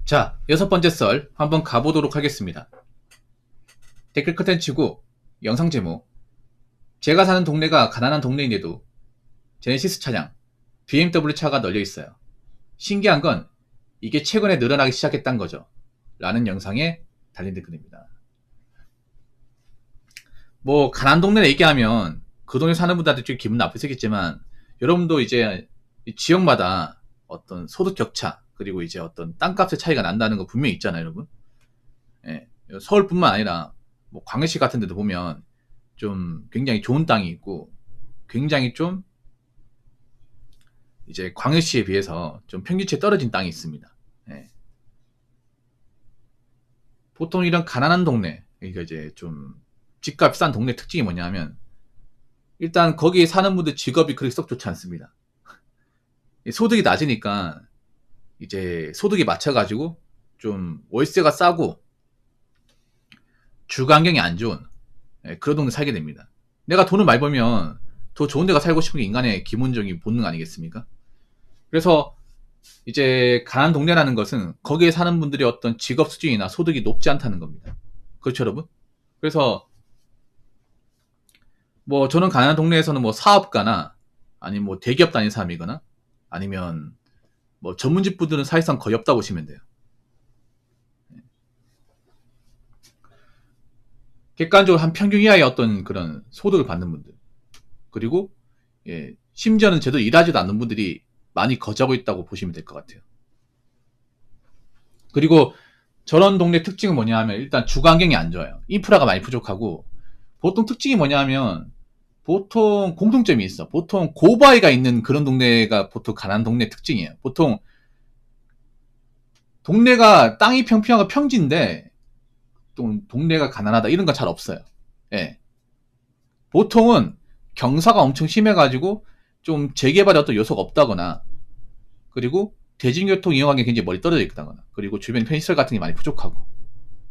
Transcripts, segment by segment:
자, 6번째 썰 한번 가보도록 하겠습니다. 댓글 컨텐츠고 영상 제목, 제가 사는 동네가 가난한 동네인데도 제네시스 차량, BMW 차가 널려 있어요. 신기한 건 이게 최근에 늘어나기 시작했단 거죠. 라는 영상에 달린 댓글입니다. 뭐 가난한 동네 얘기하면 그 동네 사는 분들한테 좀 기분 나쁘시겠지만, 여러분도 이제 지역마다 어떤 소득 격차, 그리고 이제 어떤 땅값의 차이가 난다는 거 분명히 있잖아요, 여러분. 예, 서울뿐만 아니라 뭐 광역시 같은 데도 보면 좀 굉장히 좋은 땅이 있고, 굉장히 좀 이제 광역시에 비해서 좀 평균치에 떨어진 땅이 있습니다. 예. 보통 이런 가난한 동네, 그러니까 이제 좀 집값 비싼 동네 특징이 뭐냐면, 일단 거기에 사는 분들 직업이 그렇게 썩 좋지 않습니다. 소득이 낮으니까 이제 소득에 맞춰가지고 좀 월세가 싸고 주거 환경이 안 좋은, 그런 동네 살게 됩니다. 내가 돈을 많이 벌면 더 좋은 데가 살고 싶은 게 인간의 기본적인 본능 아니겠습니까? 그래서 이제 가난한 동네라는 것은 거기에 사는 분들의 어떤 직업 수준이나 소득이 높지 않다는 겁니다. 그렇죠, 여러분? 그래서 뭐 저는 가난한 동네에서는 뭐 사업가나 아니면 뭐 대기업 다니는 사람이거나 아니면 뭐 전문직 분들은 사실상 거의 없다고 보시면 돼요. 객관적으로 한 평균 이하의 어떤 그런 소득을 받는 분들, 그리고 심지어는 제대로 일하지도 않는 분들이 많이 거주하고 있다고 보시면 될 것 같아요. 그리고 저런 동네 특징은 뭐냐 하면, 일단 주거 환경이 안 좋아요. 인프라가 많이 부족하고, 보통 특징이 뭐냐 하면 보통 공통점이 있어. 보통 고바위가 있는 그런 동네가 보통 가난한 동네 특징이에요. 보통 동네가 땅이 평평하고 평지인데 동네가 가난하다 이런 건 잘 없어요. 예. 보통은 경사가 엄청 심해가지고 좀 재개발의 어떤 요소가 없다거나, 그리고 대중교통 이용하기 굉장히 멀리 떨어져 있다거나, 그리고 주변 편의시설 같은 게 많이 부족하고,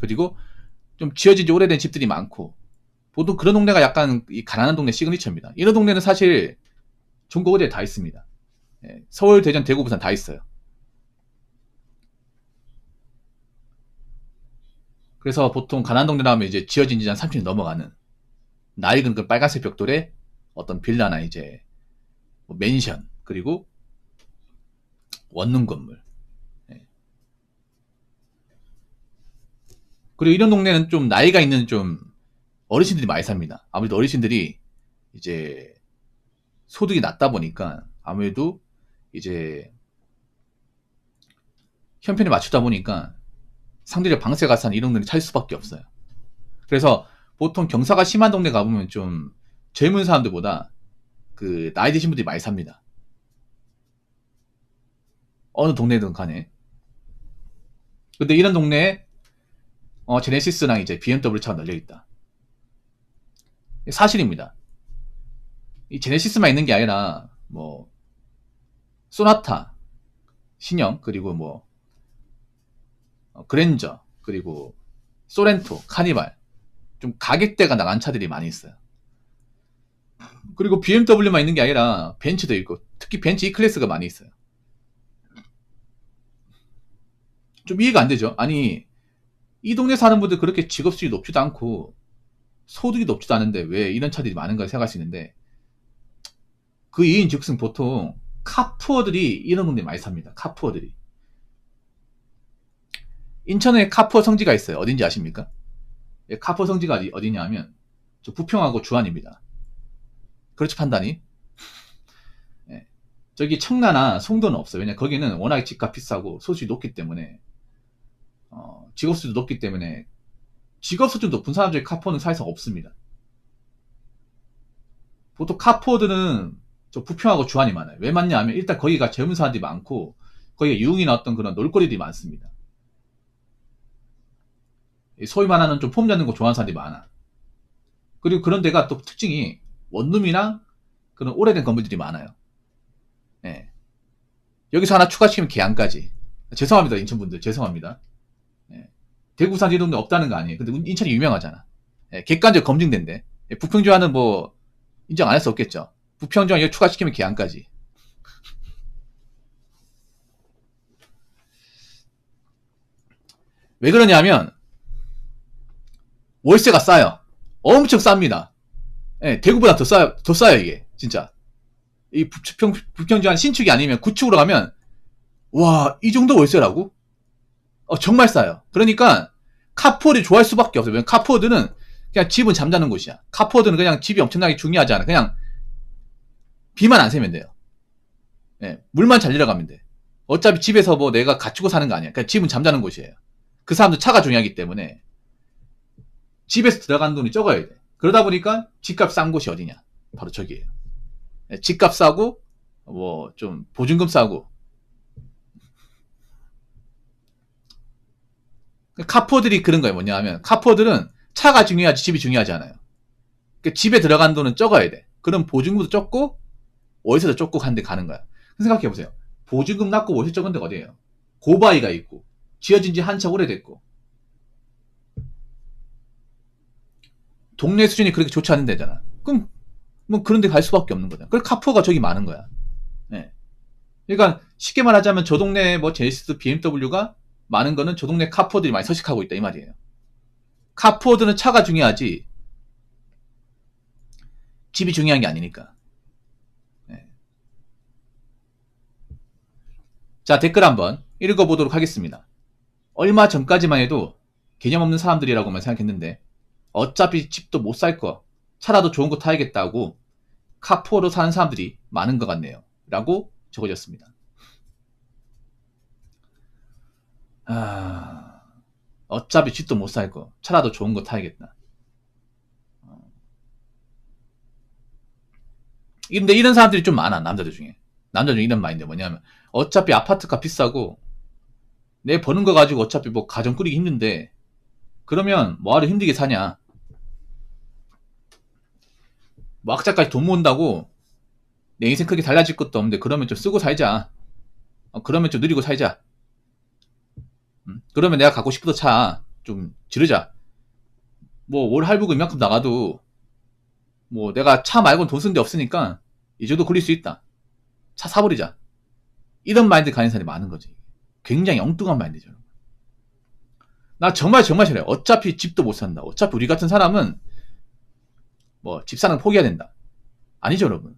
그리고 좀 지어진 지 오래된 집들이 많고, 보통 그런 동네가 약간 이 가난한 동네 시그니처입니다. 이런 동네는 사실 전국 어디에 다 있습니다. 서울, 대전, 대구, 부산 다 있어요. 그래서 보통 가난한 동네라 하면 이제 지어진 지 한 30년 넘어가는 낡은 그 빨간색 벽돌에 어떤 빌라나 이제 뭐 맨션, 그리고 원룸 건물. 그리고 이런 동네는 좀 나이가 있는 좀 어르신들이 많이 삽니다. 아무래도 어르신들이 이제 소득이 낮다 보니까 아무래도 이제 형편에 맞추다 보니까 상대적 방세가 싼 이런 동네를 찾을 수밖에 없어요. 그래서 보통 경사가 심한 동네 가보면 좀 젊은 사람들보다 그 나이 드신 분들이 많이 삽니다. 어느 동네든 간에. 근데 이런 동네에 제네시스랑 이제 BMW 차가 널려있다. 사실입니다. 이 제네시스만 있는 게 아니라 뭐 소나타, 신형, 그리고 뭐 그랜저, 그리고 소렌토, 카니발, 좀 가격대가 나간 차들이 많이 있어요. 그리고 BMW만 있는 게 아니라 벤츠도 있고, 특히 벤츠 E클래스가 많이 있어요. 좀 이해가 안 되죠? 아니, 이 동네 사는 분들 그렇게 직업 수준이 높지도 않고 소득이 높지도 않은데 왜 이런 차들이 많은가 생각할 수 있는데, 그 이유인 즉슨 보통 카푸어들이 이런 동네 많이 삽니다. 카푸어들이. 인천에 카푸어 성지가 있어요. 어딘지 아십니까? 카푸어 성지가 어디냐 하면 저 부평하고 주안입니다. 그렇죠, 판단이? 예. 저기 청라나 송도는 없어요. 왜냐, 거기는 워낙 집값 비싸고 소득이 높기 때문에, 직업 수준도 높기 때문에 직업 수준 높은 사람 중에 카푸어는 사실상 없습니다. 보통 카푸어들은 저 부평하고 주안이 많아요. 왜 많냐 하면, 일단 거기가 젊은 사람들이 많고 거기가 유흥이나 어떤 그런 놀거리들이 많습니다. 소위 말하는 좀 폼 잡는 거 좋아하는 사람들이 많아. 그리고 그런 데가 또 특징이 원룸이나 그런 오래된 건물들이 많아요. 예. 여기서 하나 추가시키면 계양까지. 죄송합니다, 인천분들. 죄송합니다. 예. 대구, 산 이런 데 없다는 거 아니에요. 근데 인천이 유명하잖아. 예. 객관적으로 검증된대. 예. 부평주안은 뭐 인정 안 할 수 없겠죠. 부평주안 이거 추가시키면 계양까지. 왜 그러냐면 월세가 싸요. 엄청 쌉니다. 예, 대구보다 더 싸요 이게 진짜. 이 부평지환 신축이 아니면 구축으로 가면 와, 이 정도 월세라고? 정말 싸요. 그러니까 카푸어를 좋아할 수밖에 없어요. 왜냐면 카푸어들은 그냥 집은 잠자는 곳이야. 카푸어들은 그냥 집이 엄청나게 중요하지 않아. 그냥 비만 안 새면 돼요. 예, 물만 잘 내려가면 돼. 어차피 집에서 뭐 내가 갖추고 사는 거 아니야. 그냥 집은 잠자는 곳이에요. 그 사람들 차가 중요하기 때문에 집에서 들어가는 돈이 적어야 돼. 그러다 보니까 집값 싼 곳이 어디냐? 바로 저기예요. 예, 집값 싸고 뭐 좀 보증금 싸고. 카푸어들이 그런 거예요. 뭐냐 하면 카푸어들은 차가 중요하지 집이 중요하지 않아요. 그러니까 집에 들어간 돈은 적어야 돼. 그럼 보증금도 적고 월세도 적고 하는데 가는 거야. 생각해보세요. 보증금 낮고 월세 적은 데가 어디예요? 고바위가 있고 지어진 지 한참 오래됐고 동네 수준이 그렇게 좋지 않은 데잖아. 그럼 뭐 그런 데 갈 수밖에 없는 거잖아. 그래서 카푸어가 저기 많은 거야. 네. 그러니까 쉽게 말하자면 저 동네에 뭐 제네시스, BMW가 많은 거는 저 동네 카푸어들이 많이 서식하고 있다 이 말이에요. 카푸어들은 차가 중요하지 집이 중요한 게 아니니까. 네. 자, 댓글 한번 읽어보도록 하겠습니다. 얼마 전까지만 해도 개념 없는 사람들이라고만 생각했는데 어차피 집도 못 살 거 차라도 좋은 거 타야겠다고 카푸어로 사는 사람들이 많은 것 같네요. 라고 적어졌습니다. 어차피 집도 못 살 거 차라도 좋은 거 타야겠다. 근데 이런 사람들이 좀 많아. 남자들 중에 이런 마인드 뭐냐면 어차피 아파트가 비싸고 내 버는 거 가지고 어차피 뭐 가정 꾸리기 힘든데 그러면 뭐하러 힘들게 사냐. 뭐 악자까지 돈 모은다고 내 인생 크게 달라질 것도 없는데 그러면 좀 쓰고 살자. 그러면 좀 느리고 살자. 그러면 내가 갖고 싶어도 차 좀 지르자. 뭐 월 할부금 이만큼 나가도 뭐 내가 차 말고는 돈 쓰는 데 없으니까 이 정도 굴릴 수 있다. 차 사버리자. 이런 마인드 가진 사람이 많은 거지. 굉장히 엉뚱한 마인드죠. 나 정말 싫어요. 어차피 집도 못 산다. 어차피 우리 같은 사람은 뭐 집 사는 거 포기해야 된다. 아니죠, 여러분.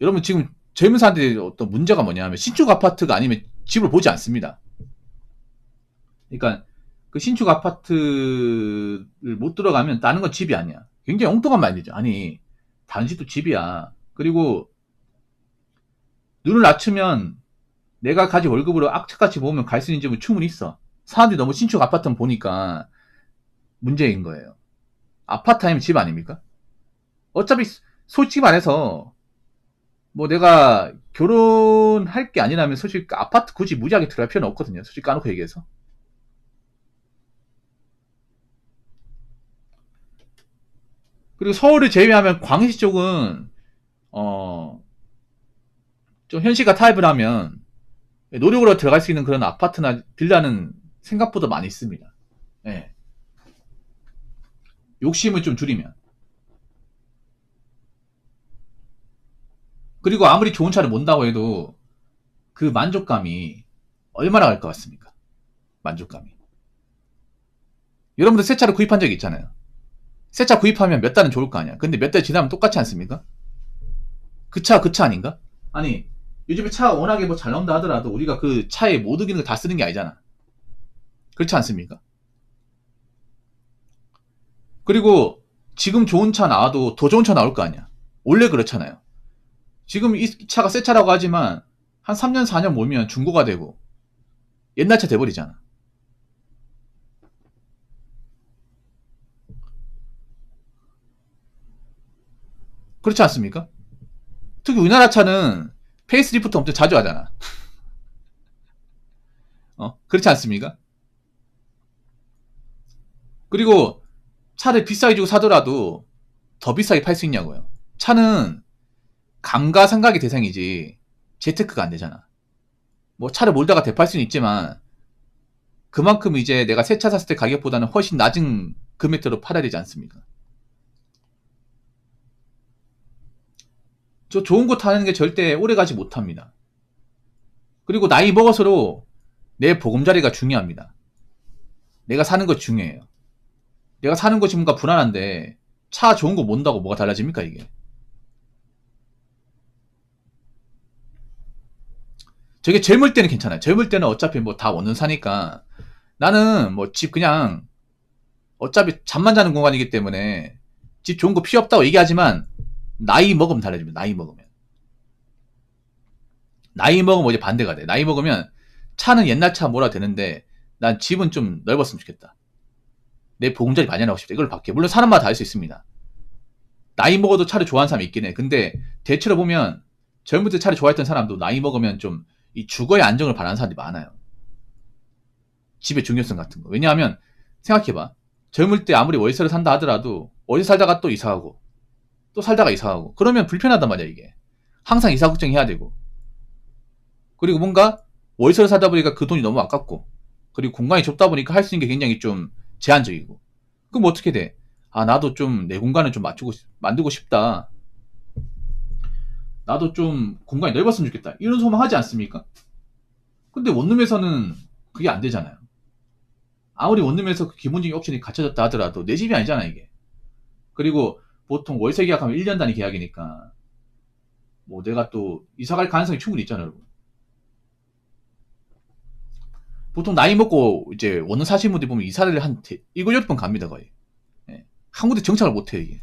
여러분 지금 젊은 사람들이 어떤 문제가 뭐냐면 신축 아파트가 아니면 집을 보지 않습니다. 그러니까 그 신축 아파트를 못 들어가면 다른 건 집이 아니야. 굉장히 엉뚱한 마인드죠. 아니 다른 집도 집이야. 그리고 눈을 낮추면 내가 가진 월급으로 악착같이 모으면 갈 수 있는 집은 충분히 있어. 사람들이 너무 신축 아파트만 보니까 문제인 거예요. 아파트 아니면 집 아닙니까? 어차피 솔직히 말해서 뭐 내가 결혼할 게 아니라면 솔직히 아파트 굳이 무지하게 들어갈 필요는 없거든요. 솔직히 까놓고 얘기해서. 그리고 서울을 제외하면 광시 쪽은 좀 현실과 타협을 하면 노력으로 들어갈 수 있는 그런 아파트나 빌라는 생각보다 많이 있습니다. 네. 욕심을 좀 줄이면. 그리고 아무리 좋은 차를 몬다고 해도 그 만족감이 얼마나 갈 것 같습니까? 만족감이. 여러분들 새 차를 구입한 적이 있잖아요. 새 차 구입하면 몇 달은 좋을 거 아니야. 근데 몇 달 지나면 똑같지 않습니까? 그 차 아닌가? 아니 요즘에 차가 워낙에 뭐 잘 나온다 하더라도 우리가 그 차의 모든 기능을 다 쓰는 게 아니잖아. 그렇지 않습니까? 그리고 지금 좋은 차 나와도 더 좋은 차 나올 거 아니야. 원래 그렇잖아요. 지금 이 차가 새 차라고 하지만 한 3년 4년 모면 중고가 되고 옛날 차 돼버리잖아. 그렇지 않습니까? 특히 우리나라 차는 페이스리프트 엄청 자주 하잖아. 그렇지 않습니까? 그리고 차를 비싸게 주고 사더라도 더 비싸게 팔 수 있냐고요. 차는 감가상각의 대상이지 재테크가 안 되잖아. 뭐 차를 몰다가 되팔 수는 있지만 그만큼 이제 내가 새 차 샀을 때 가격보다는 훨씬 낮은 금액대로 팔아야 되지 않습니까? 저 좋은 거 타는 게 절대 오래가지 못합니다. 그리고 나이 먹어서도 내 보금자리가 중요합니다. 내가 사는 거 중요해요. 내가 사는 곳이 뭔가 불안한데 차 좋은 거 몬다고 뭐가 달라집니까 이게? 저게 젊을 때는 괜찮아요. 젊을 때는 어차피 뭐 다 원룸 사니까 나는 뭐 집 그냥 어차피 잠만 자는 공간이기 때문에 집 좋은 거 필요 없다고 얘기하지만 나이 먹으면 달라집니다. 나이 먹으면 이제 반대가 돼. 나이 먹으면 차는 옛날 차 몰아도 되는데 난 집은 좀 넓었으면 좋겠다. 내 보금자리 마련하고 싶다. 이걸 바뀌어. 물론 사람마다 다를 수 있습니다. 나이 먹어도 차를 좋아하는 사람이 있긴 해. 근데 대체로 보면 젊을 때 차를 좋아했던 사람도 나이 먹으면 좀 이 주거의 안정을 바라는 사람들이 많아요. 집의 중요성 같은 거. 왜냐하면 생각해봐. 젊을 때 아무리 월세를 산다 하더라도 월세 살다가 또 이사하고 또 살다가 이사하고 그러면 불편하단 말이야 이게. 항상 이사 걱정해야 되고 그리고 뭔가 월세를 살다 보니까 그 돈이 너무 아깝고 그리고 공간이 좁다 보니까 할 수 있는 게 굉장히 좀 제한적이고 그럼 어떻게 돼? 아 나도 좀 내 공간을 좀 만들고 싶다. 나도 좀 공간이 넓었으면 좋겠다. 이런 소망 하지 않습니까? 근데 원룸에서는 그게 안 되잖아요. 아무리 원룸에서 그 기본적인 옵션이 갖춰졌다 하더라도 내 집이 아니잖아 이게. 그리고 보통 월세 계약하면 1년 단위 계약이니까 뭐 내가 또 이사 갈 가능성이 충분히 있잖아요. 여러분. 보통 나이 먹고 이제 원룸 사시는 분들 보면 이사를 한 7, 8번 갑니다 거의. 예. 한 군데 정착을 못해요 이게.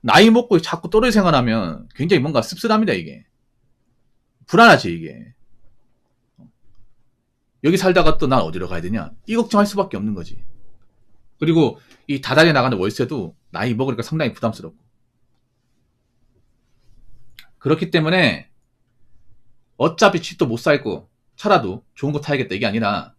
나이 먹고 자꾸 떨어져 생활하면 굉장히 뭔가 씁쓸합니다 이게. 불안하지 이게. 여기 살다가 또 난 어디로 가야 되냐 이 걱정할 수밖에 없는 거지. 그리고 이 다달이 나가는 월세도 나이 먹으니까 상당히 부담스럽고 그렇기 때문에 어차피 집도 못 살고 차라도 좋은 거 타야겠다 이게 아니라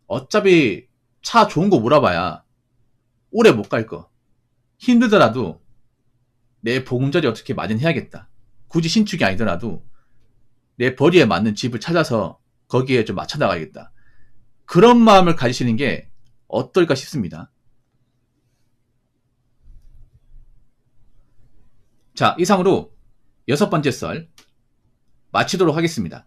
어차피 차 좋은 거 몰아봐야 오래 못 갈 거 힘들더라도 내 보금자리 어떻게 마련해야겠다. 굳이 신축이 아니더라도 내 벌이에 맞는 집을 찾아서 거기에 좀 맞춰 나가야겠다. 그런 마음을 가지시는 게 어떨까 싶습니다. 자, 이상으로 6번째 썰 마치도록 하겠습니다.